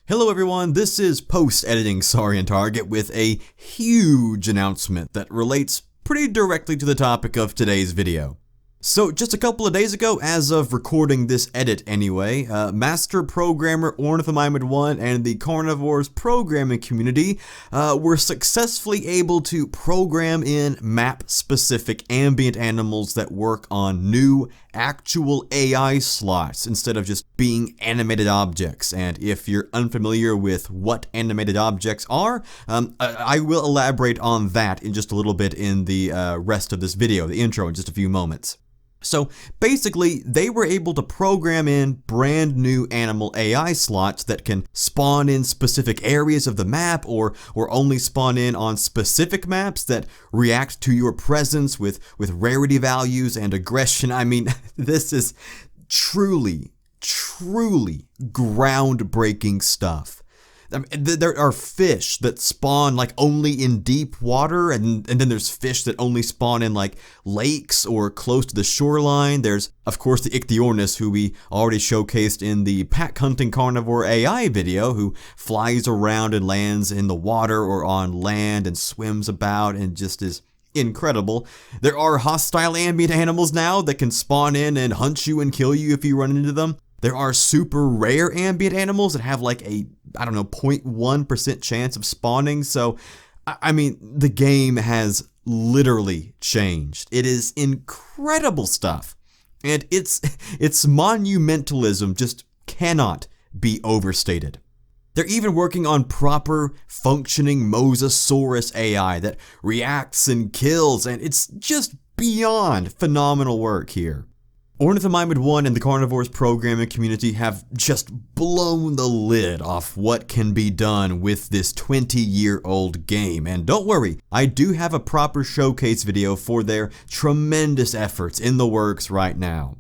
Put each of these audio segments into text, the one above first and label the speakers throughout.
Speaker 1: Hello everyone, this is post-editing Sorry and Target with a huge announcement that relates pretty directly to the topic of today's video. So just a couple of days ago, as of recording this edit anyway, master programmer Ornithomimid1 and the Carnivores programming community were successfully able to program in map-specific ambient animals that work on new actual AI slots instead of just being animated objects. And if you're unfamiliar with what animated objects are, I will elaborate on that in just a little bit in the rest of this video, the intro, in just a few moments. So basically, they were able to program in brand new animal AI slots that can spawn in specific areas of the map or only spawn in on specific maps that react to your presence with rarity values and aggression. I mean, this is truly groundbreaking stuff. I mean, there are fish that spawn like only in deep water, and then there's fish that only spawn in like lakes or close to the shoreline. There's, of course, the Ichthyornis, who we already showcased in the pack hunting carnivore AI video, who flies around and lands in the water or on land and swims about and just is incredible. There are hostile ambient animals now that can spawn in and hunt you and kill you if you run into them. There are super rare ambient animals that have like a, 0.1% chance of spawning. So, I mean, the game has literally changed. It is incredible stuff. And its monumentalism just cannot be overstated. They're even working on proper functioning Mosasaurus AI that reacts and kills, and it's just beyond phenomenal work here. Ornithomimid1 and the Carnivores programming community have just blown the lid off what can be done with this 20-year-old game. And don't worry, I do have a proper showcase video for their tremendous efforts in the works right now.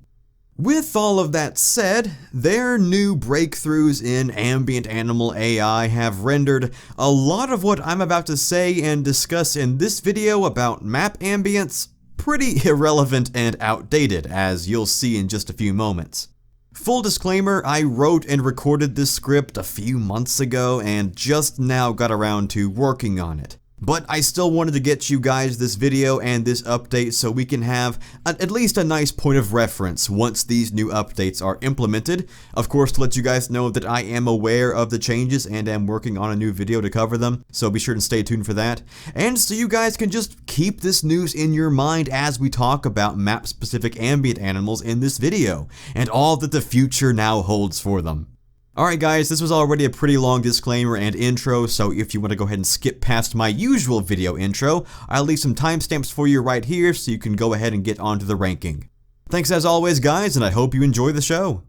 Speaker 1: With all of that said, their new breakthroughs in ambient animal AI have rendered a lot of what I'm about to say and discuss in this video about map ambience pretty irrelevant and outdated, as you'll see in just a few moments. Full disclaimer, I wrote and recorded this script a few months ago and just now got around to working on it. But I still wanted to get you guys this video and this update so we can have at least a nice point of reference once these new updates are implemented. Of course, to let you guys know that I am aware of the changes and am working on a new video to cover them, so be sure to stay tuned for that. And so you guys can just keep this news in your mind as we talk about map-specific ambient animals in this video, and all that the future now holds for them. Alright guys, this was already a pretty long disclaimer and intro, so if you want to go ahead and skip past my usual video intro, I'll leave some timestamps for you right here so you can go ahead and get onto the ranking. Thanks as always guys, and I hope you enjoy the show.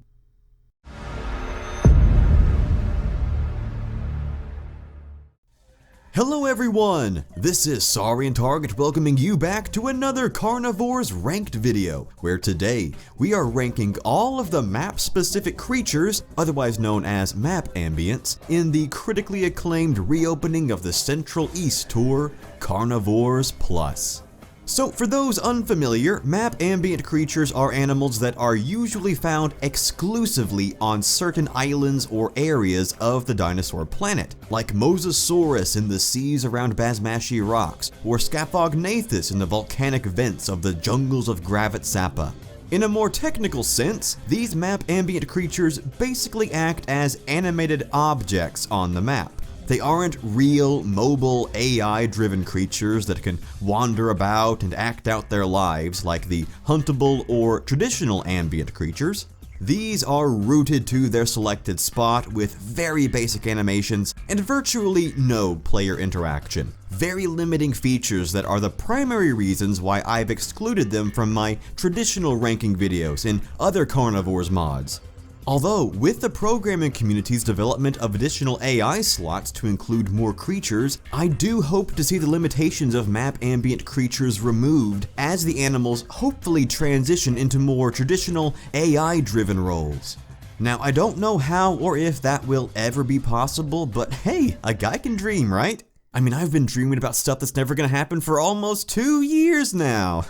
Speaker 1: Hello everyone! This is Sorry and Target welcoming you back to another Carnivores ranked video, where today we are ranking all of the map-specific creatures, otherwise known as map ambients, in the critically acclaimed reopening of the Central East Tour, Carnivores Plus. So for those unfamiliar, map ambient creatures are animals that are usually found exclusively on certain islands or areas of the dinosaur planet, like Mosasaurus in the seas around Basmashi rocks, or Scaphognathus in the volcanic vents of the jungles of Gravit Sapa. In a more technical sense, these map ambient creatures basically act as animated objects on the map. They aren't real, mobile, AI-driven creatures that can wander about and act out their lives like the huntable or traditional ambient creatures. These are rooted to their selected spot with very basic animations and virtually no player interaction. Very limiting features that are the primary reasons why I've excluded them from my traditional ranking videos in other Carnivores mods. Although, with the programming community's development of additional AI slots to include more creatures, I do hope to see the limitations of map ambient creatures removed as the animals hopefully transition into more traditional AI-driven roles. Now, I don't know how or if that will ever be possible, but hey, a guy can dream, right? I mean, I've been dreaming about stuff that's never gonna happen for almost 2 years now.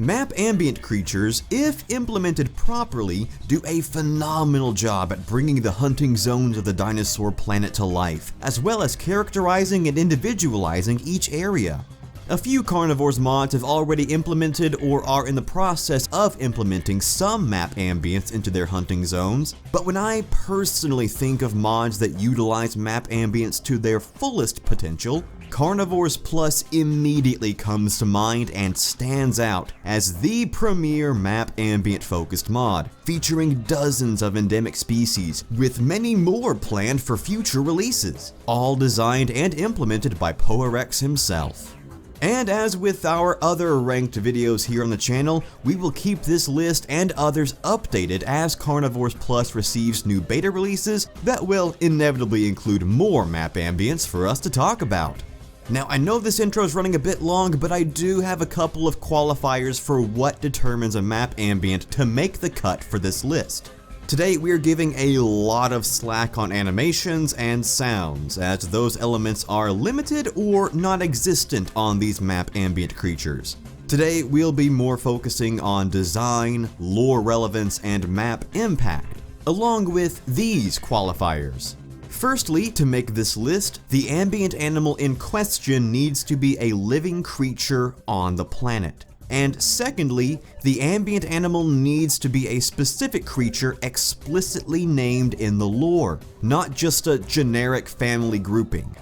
Speaker 1: Map ambient creatures, if implemented properly, do a phenomenal job at bringing the hunting zones of the dinosaur planet to life, as well as characterizing and individualizing each area. A few Carnivores mods have already implemented or are in the process of implementing some map ambience into their hunting zones, but when I personally think of mods that utilize map ambience to their fullest potential, Carnivores Plus immediately comes to mind and stands out as the premier map ambient focused mod, featuring dozens of endemic species, with many more planned for future releases, all designed and implemented by Poarex himself. And as with our other ranked videos here on the channel, we will keep this list and others updated as Carnivores Plus receives new beta releases that will inevitably include more map ambience for us to talk about. Now, I know this intro is running a bit long, but I do have a couple of qualifiers for what determines a map ambient to make the cut for this list. Today, we are giving a lot of slack on animations and sounds, as those elements are limited or non-existent on these map ambient creatures. Today, we'll be more focusing on design, lore relevance, and map impact, along with these qualifiers. Firstly, to make this list, the ambient animal in question needs to be a living creature on the planet. And secondly, the ambient animal needs to be a specific creature explicitly named in the lore, not just a generic family grouping.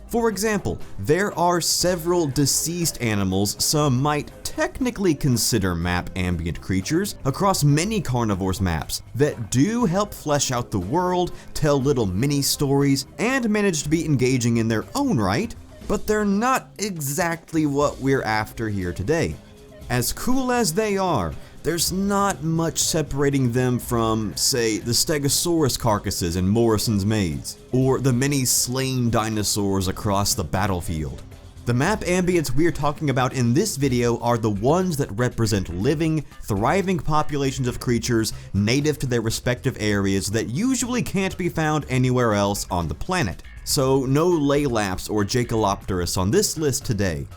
Speaker 1: For example, there are several deceased animals some might technically consider map ambient creatures across many Carnivores maps that do help flesh out the world, tell little mini stories, and manage to be engaging in their own right, but they're not exactly what we're after here today. As cool as they are, there's not much separating them from, say, the Stegosaurus carcasses in Morrison's Maze, or the many slain dinosaurs across the battlefield. The map ambients we're talking about in this video are the ones that represent living, thriving populations of creatures native to their respective areas that usually can't be found anywhere else on the planet. So no Laylaps or Jacalopterus on this list today.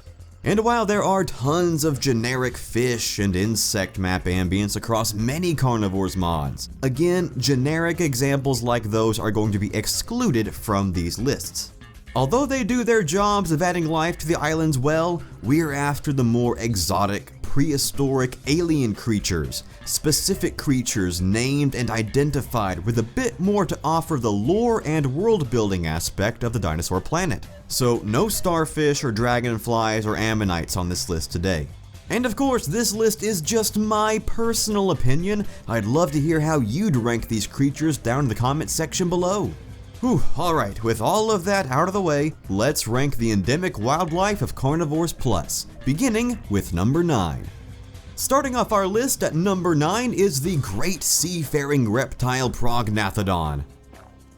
Speaker 1: And while there are tons of generic fish and insect map ambience across many Carnivores mods, again, generic examples like those are going to be excluded from these lists. Although they do their jobs of adding life to the islands well, we're after the more exotic, prehistoric alien creatures, specific creatures named and identified with a bit more to offer the lore and world building aspect of the dinosaur planet. So no starfish or dragonflies or ammonites on this list today. And of course, this list is just my personal opinion. I'd love to hear how you'd rank these creatures down in the comment section below. Whew, alright, with all of that out of the way, let's rank the endemic wildlife of Carnivores Plus, beginning with number 9. Starting off our list at number 9 is the great seafaring reptile Prognathodon.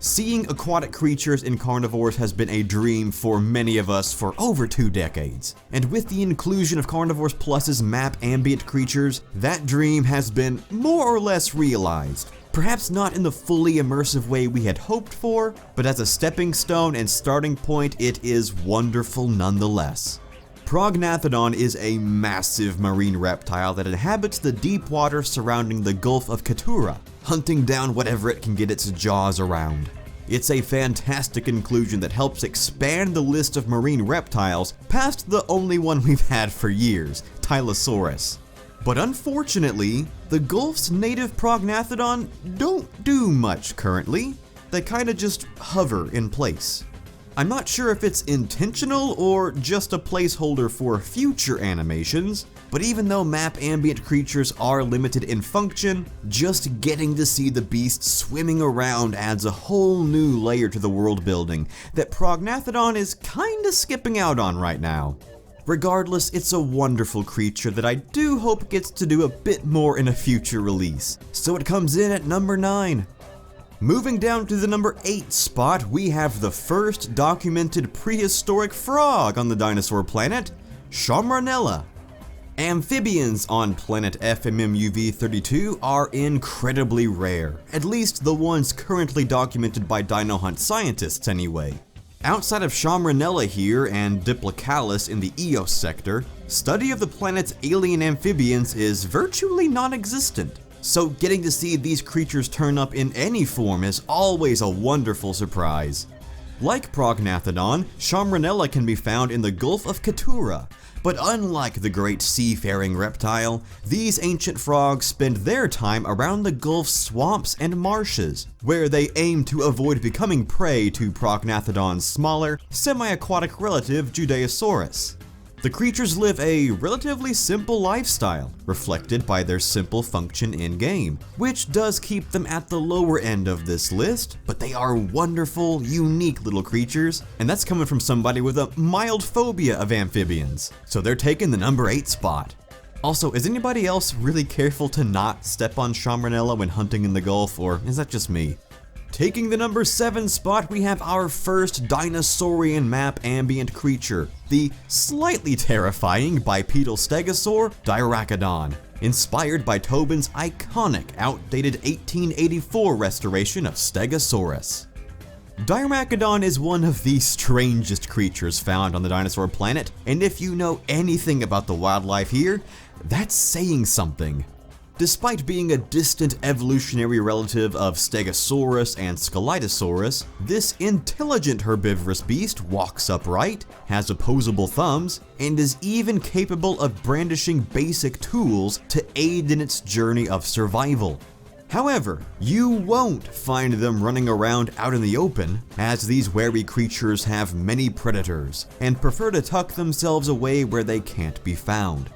Speaker 1: Seeing aquatic creatures in Carnivores has been a dream for many of us for over 2 decades, and with the inclusion of Carnivores Plus's map ambient creatures, that dream has been more or less realized. Perhaps not in the fully immersive way we had hoped for, but as a stepping stone and starting point, it is wonderful nonetheless. Prognathodon is a massive marine reptile that inhabits the deep water surrounding the Gulf of Keturah, hunting down whatever it can get its jaws around. It's a fantastic inclusion that helps expand the list of marine reptiles past the only one we've had for years, Tylosaurus. But unfortunately, the Gulf's native Prognathodon don't do much currently. They kinda just hover in place. I'm not sure if it's intentional or just a placeholder for future animations, but even though map ambient creatures are limited in function, just getting to see the beast swimming around adds a whole new layer to the world building that Prognathodon is kinda skipping out on right now. Regardless, it's a wonderful creature that I do hope gets to do a bit more in a future release, so it comes in at number 9. Moving down to the number 8 spot, we have the first documented prehistoric frog on the dinosaur planet, Chamranella. Amphibians on planet FMMUV32 are incredibly rare, at least the ones currently documented by Dino Hunt scientists anyway. Outside of Chamranella here and Diplocalis in the Eos sector, study of the planet's alien amphibians is virtually non-existent. So getting to see these creatures turn up in any form is always a wonderful surprise. Like Prognathodon, Chamranella can be found in the Gulf of Keturah, but unlike the great seafaring reptile, these ancient frogs spend their time around the Gulf's swamps and marshes, where they aim to avoid becoming prey to Prognathodon's smaller, semi-aquatic relative Judeosaurus. The creatures live a relatively simple lifestyle, reflected by their simple function in-game, which does keep them at the lower end of this list, but they are wonderful, unique little creatures, and that's coming from somebody with a mild phobia of amphibians, so they're taking the number 8 spot. Also, is anybody else really careful to not step on Chamranella when hunting in the Gulf, or is that just me? Taking the number 7 spot, we have our first dinosaurian map ambient creature, the slightly terrifying bipedal stegosaur Dirachodon, inspired by Tobin's iconic, outdated 1884 restoration of Stegosaurus. Dirachodon is one of the strangest creatures found on the dinosaur planet, and if you know anything about the wildlife here, that's saying something. Despite being a distant evolutionary relative of Stegosaurus and Scelidosaurus, this intelligent herbivorous beast walks upright, has opposable thumbs, and is even capable of brandishing basic tools to aid in its journey of survival. However, you won't find them running around out in the open, as these wary creatures have many predators, and prefer to tuck themselves away where they can't be found.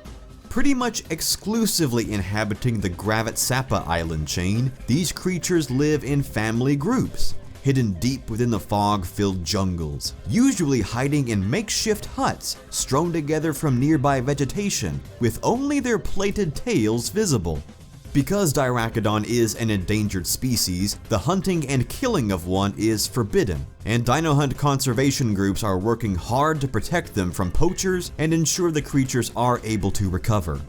Speaker 1: Pretty much exclusively inhabiting the Gravitsappa island chain, these creatures live in family groups, hidden deep within the fog-filled jungles, usually hiding in makeshift huts strewn together from nearby vegetation, with only their plated tails visible. Because Dirachodon is an endangered species, the hunting and killing of one is forbidden, and dino hunt conservation groups are working hard to protect them from poachers and ensure the creatures are able to recover.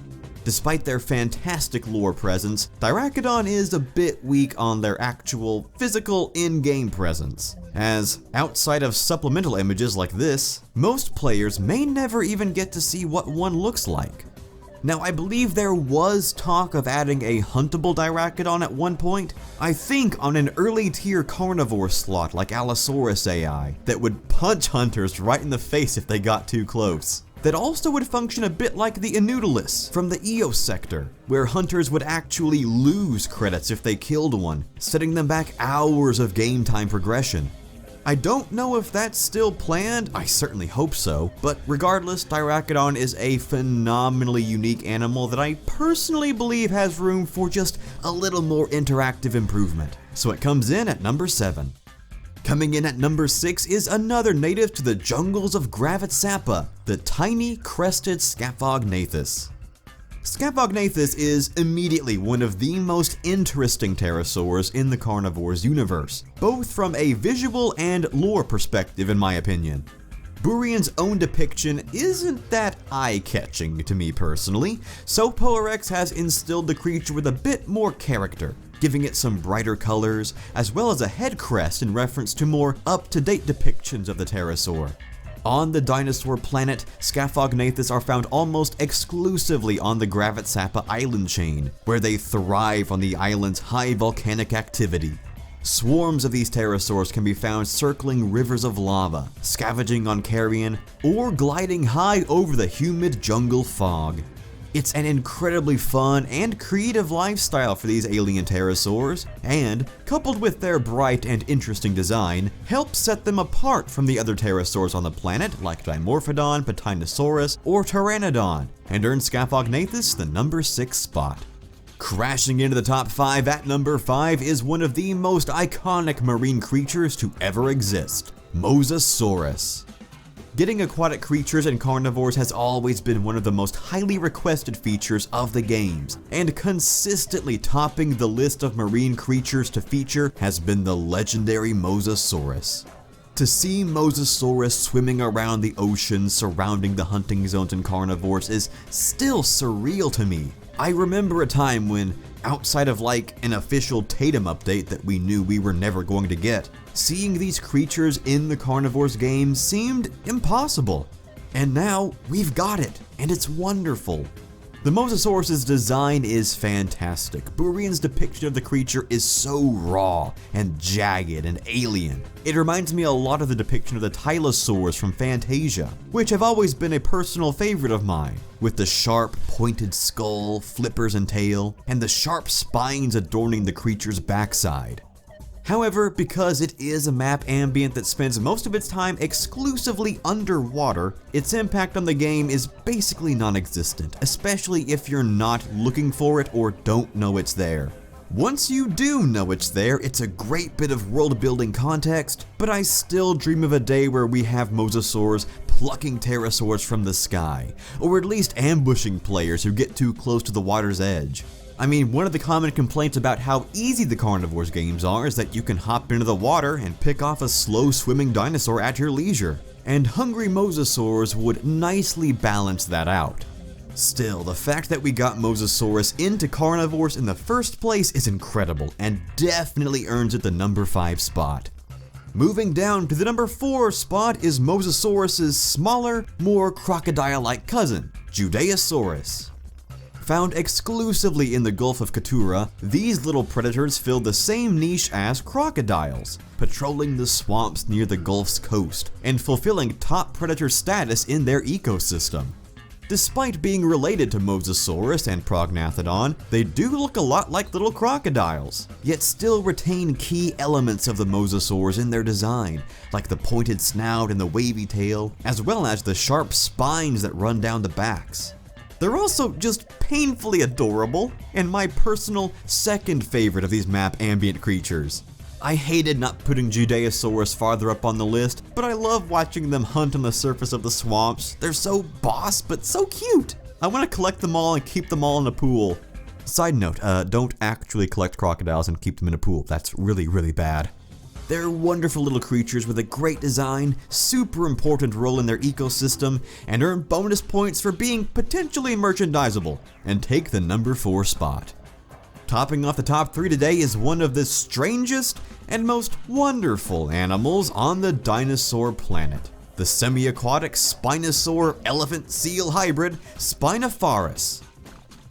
Speaker 1: Despite their fantastic lore presence, Dirachodon is a bit weak on their actual, physical in-game presence, as outside of supplemental images like this, most players may never even get to see what one looks like. Now, I believe there was talk of adding a huntable Dirachodon at one point, I think on an early tier carnivore slot like Allosaurus AI, that would punch hunters right in the face if they got too close. That also would function a bit like the Anudilus from the Eos sector, where hunters would actually lose credits if they killed one, setting them back hours of game time progression. I don't know if that's still planned, I certainly hope so, but regardless, Dirachodon is a phenomenally unique animal that I personally believe has room for just a little more interactive improvement, so it comes in at number 7. Coming in at number 6 is another native to the jungles of Gravitsappa, the tiny crested Scaphognathus. Scaphognathus is immediately one of the most interesting pterosaurs in the Carnivores universe, both from a visual and lore perspective in my opinion. Burian's own depiction isn't that eye-catching to me personally, so Polarx has instilled the creature with a bit more character, giving it some brighter colors, as well as a head crest in reference to more up-to-date depictions of the pterosaur. On the dinosaur planet, Scaphognathus are found almost exclusively on the Gravitsappa island chain, where they thrive on the island's high volcanic activity. Swarms of these pterosaurs can be found circling rivers of lava, scavenging on carrion, or gliding high over the humid jungle fog. It's an incredibly fun and creative lifestyle for these alien pterosaurs, and, coupled with their bright and interesting design, helps set them apart from the other pterosaurs on the planet like Dimorphodon, Patinosaurus, or Pteranodon, and earns Scaphognathus the number 6 spot. Crashing into the top 5 at number 5 is one of the most iconic marine creatures to ever exist, Mosasaurus. Getting aquatic creatures and carnivores has always been one of the most highly requested features of the games, and consistently topping the list of marine creatures to feature has been the legendary Mosasaurus. To see Mosasaurus swimming around the ocean surrounding the hunting zones in Carnivores is still surreal to me. I remember a time when outside of like an official Tatum update that we knew we were never going to get. Seeing these creatures in the Carnivores game seemed impossible. And now we've got it, and it's wonderful. The Mosasaurus's design is fantastic. Burian's depiction of the creature is so raw and jagged and alien. It reminds me a lot of the depiction of the Tylosaurs from Fantasia, which have always been a personal favorite of mine, with the sharp, pointed skull, flippers and tail, and the sharp spines adorning the creature's backside. However, because it is a map ambient that spends most of its time exclusively underwater, its impact on the game is basically non-existent, especially if you're not looking for it or don't know it's there. Once you do know it's there, it's a great bit of world-building context, but I still dream of a day where we have mosasaurs plucking pterosaurs from the sky, or at least ambushing players who get too close to the water's edge. I mean, one of the common complaints about how easy the Carnivores games are is that you can hop into the water and pick off a slow-swimming dinosaur at your leisure, and hungry mosasaurs would nicely balance that out. Still, the fact that we got Mosasaurus into Carnivores in the first place is incredible, and definitely earns it the number 5 spot. Moving down to the number 4 spot is Mosasaurus's smaller, more crocodile-like cousin, Judeosaurus. Found exclusively in the Gulf of Keturah, these little predators fill the same niche as crocodiles, patrolling the swamps near the Gulf's coast, and fulfilling top predator status in their ecosystem. Despite being related to Mosasaurus and Prognathodon, they do look a lot like little crocodiles, yet still retain key elements of the mosasaurs in their design, like the pointed snout and the wavy tail, as well as the sharp spines that run down the backs. They're also just painfully adorable, and my personal second favorite of these map ambient creatures. I hated not putting Judeosaurus farther up on the list, but I love watching them hunt on the surface of the swamps. They're so boss, but so cute. I want to collect them all and keep them all in a pool. Side note, don't actually collect crocodiles and keep them in a pool. That's really, really bad. They're wonderful little creatures with a great design, super important role in their ecosystem, and earn bonus points for being potentially merchandisable, and take the number 4 spot. Topping off the top 3 today is one of the strangest and most wonderful animals on the dinosaur planet, the semi-aquatic Spinosaur elephant-seal hybrid Spinosaurus.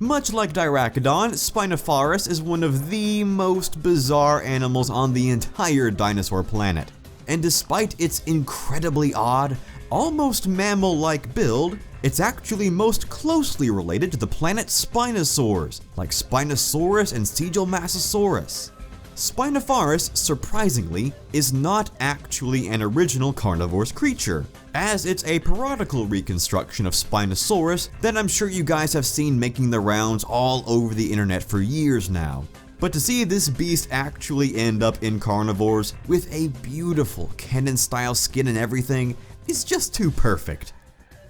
Speaker 1: Much like Dirachodon, Spinosaurus is one of the most bizarre animals on the entire dinosaur planet. And despite its incredibly odd, almost mammal-like build, it's actually most closely related to the planet's spinosaurs, like Spinosaurus and Sigelmassasaurus. Spinosaurus, surprisingly, is not actually an original Carnivores creature, as it's a parodical reconstruction of Spinosaurus that I'm sure you guys have seen making the rounds all over the internet for years now. But to see this beast actually end up in Carnivores with a beautiful Canon-style skin and everything is just too perfect.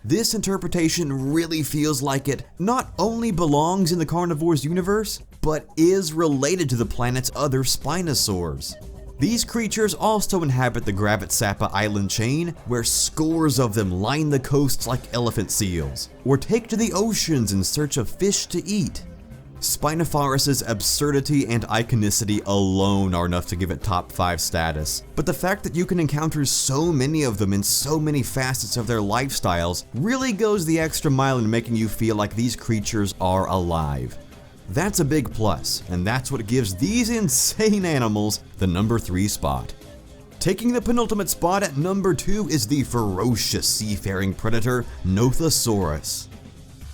Speaker 1: This interpretation really feels like it not only belongs in the Carnivores universe, but is related to the planet's other Spinosaurs. These creatures also inhabit the Gravitsappa island chain, where scores of them line the coasts like elephant seals, or take to the oceans in search of fish to eat. Spinosaurus's absurdity and iconicity alone are enough to give it top 5 status, but the fact that you can encounter so many of them in so many facets of their lifestyles really goes the extra mile in making you feel like these creatures are alive. That's a big plus, and that's what gives these insane animals the number 3 spot. Taking the penultimate spot at number 2 is the ferocious seafaring predator, Nothosaurus.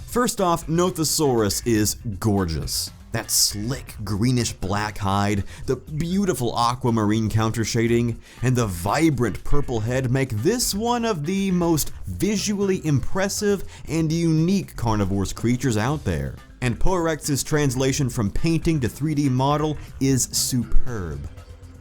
Speaker 1: First off, Nothosaurus is gorgeous. That slick greenish black hide, the beautiful aquamarine counter shading, and the vibrant purple head make this one of the most visually impressive and unique Carnivores creatures out there. And Porex's translation from painting to 3D model is superb.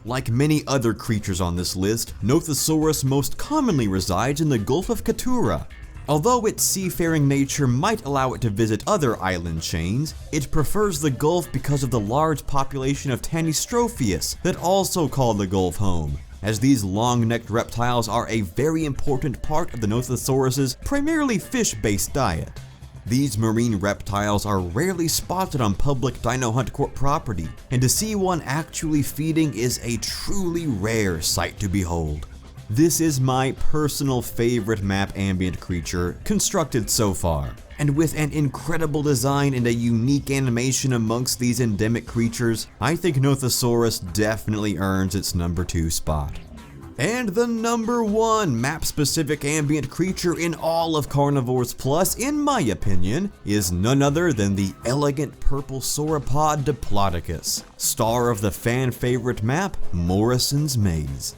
Speaker 1: Like many other creatures on this list, Nothosaurus most commonly resides in the Gulf of Keturah. Although its seafaring nature might allow it to visit other island chains, it prefers the Gulf because of the large population of Tanystropheus that also call the Gulf home, as these long-necked reptiles are a very important part of the Nothosaurus's primarily fish-based diet. These marine reptiles are rarely spotted on public Dino Hunt Corp property, and to see one actually feeding is a truly rare sight to behold. This is my personal favorite map ambient creature constructed so far, and with an incredible design and a unique animation amongst these endemic creatures, I think Nothosaurus definitely earns its number 2 spot. And the number 1 map-specific ambient creature in all of Carnivores Plus, in my opinion, is none other than the elegant purple sauropod Diplodocus, star of the fan-favorite map, Morrison's Maze.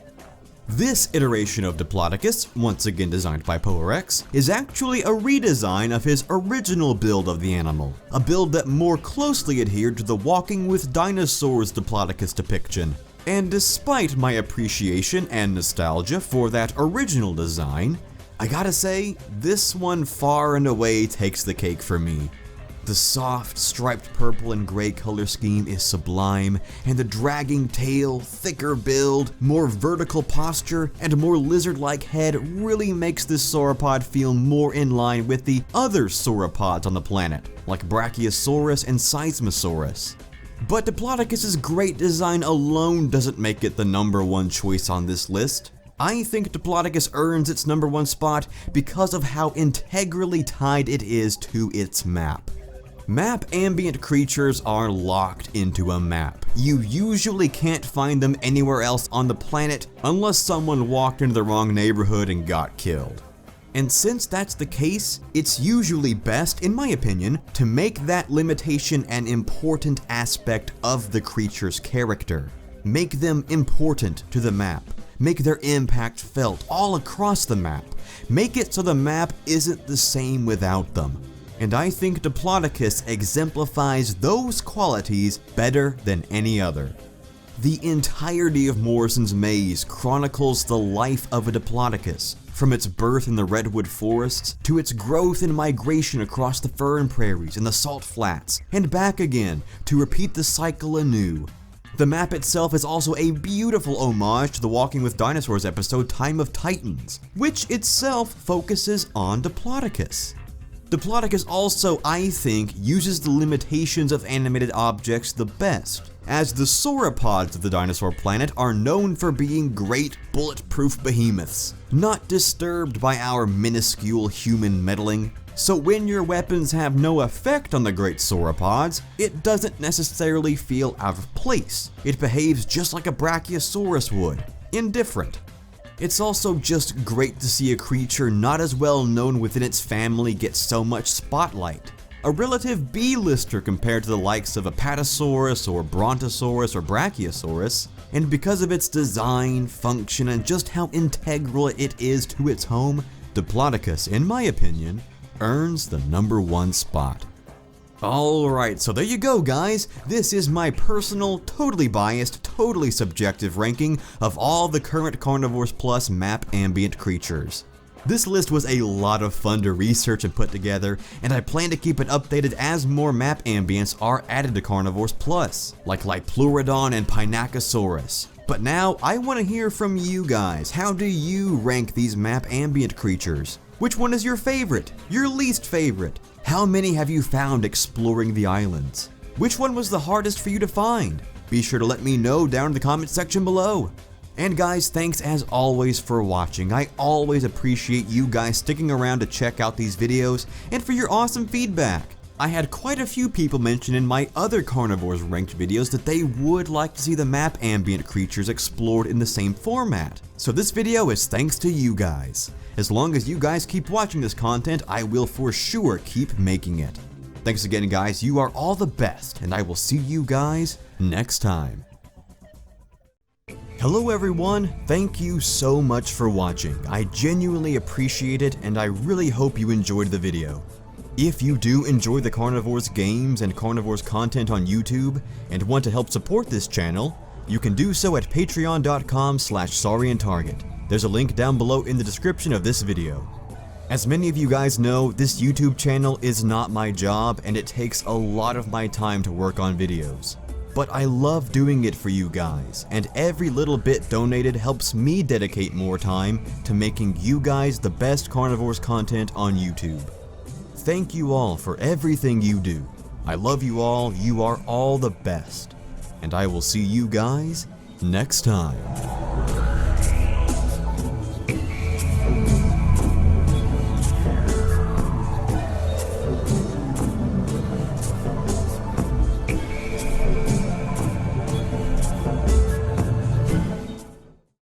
Speaker 1: This iteration of Diplodocus, once again designed by Poerex, is actually a redesign of his original build of the animal, a build that more closely adhered to the Walking with Dinosaurs Diplodocus depiction. And despite my appreciation and nostalgia for that original design, I gotta say, this one far and away takes the cake for me. The soft, striped purple and gray color scheme is sublime, and the dragging tail, thicker build, more vertical posture, and more lizard-like head really makes this sauropod feel more in line with the other sauropods on the planet, like Brachiosaurus and Seismosaurus. But Diplodocus's great design alone doesn't make it the number 1 choice on this list. I think Diplodocus earns its number 1 spot because of how integrally tied it is to its map. Map ambient creatures are locked into a map. You usually can't find them anywhere else on the planet unless someone walked into the wrong neighborhood and got killed. And since that's the case, it's usually best, in my opinion, to make that limitation an important aspect of the creature's character. Make them important to the map. Make their impact felt all across the map. Make it so the map isn't the same without them. And I think Diplodocus exemplifies those qualities better than any other. The entirety of Morrison's Maze chronicles the life of a Diplodocus, from its birth in the redwood forests to its growth and migration across the fern prairies and the salt flats, and back again to repeat the cycle anew. The map itself is also a beautiful homage to the Walking with Dinosaurs episode Time of Titans, which itself focuses on Diplodocus. Diplodocus also, I think, uses the limitations of animated objects the best, as the sauropods of the dinosaur planet are known for being great bulletproof behemoths, not disturbed by our minuscule human meddling. So when your weapons have no effect on the great sauropods, it doesn't necessarily feel out of place. It behaves just like a Brachiosaurus would, indifferent. It's also just great to see a creature not as well known within its family get so much spotlight. A relative B-lister compared to the likes of Apatosaurus or Brontosaurus or Brachiosaurus, and because of its design, function, and just how integral it is to its home, Diplodocus, in my opinion, earns the number 1 spot. Alright, so there you go guys, this is my personal, totally biased, totally subjective ranking of all the current Carnivores Plus map ambient creatures. This list was a lot of fun to research and put together, and I plan to keep it updated as more map ambients are added to Carnivores Plus, like Pleurodon and Pinacosaurus. But now, I want to hear from you guys. How do you rank these map ambient creatures? Which one is your favorite? Your least favorite? How many have you found exploring the islands? Which one was the hardest for you to find? Be sure to let me know down in the comment section below. And guys, thanks as always for watching. I always appreciate you guys sticking around to check out these videos and for your awesome feedback. I had quite a few people mention in my other Carnivores ranked videos that they would like to see the map ambient creatures explored in the same format. So this video is thanks to you guys. As long as you guys keep watching this content, I will for sure keep making it. Thanks again guys, you are all the best, and I will see you guys next time. Hello everyone, thank you so much for watching. I genuinely appreciate it, and I really hope you enjoyed the video. If you do enjoy the Carnivores games and Carnivores content on YouTube, and want to help support this channel, you can do so at patreon.com/sauriantarget. There's a link down below in the description of this video. As many of you guys know, this YouTube channel is not my job, and it takes a lot of my time to work on videos. But I love doing it for you guys, and every little bit donated helps me dedicate more time to making you guys the best Carnivores content on YouTube. thank you all for everything you do. I love you all. You are all the best. And I will see you guys next time.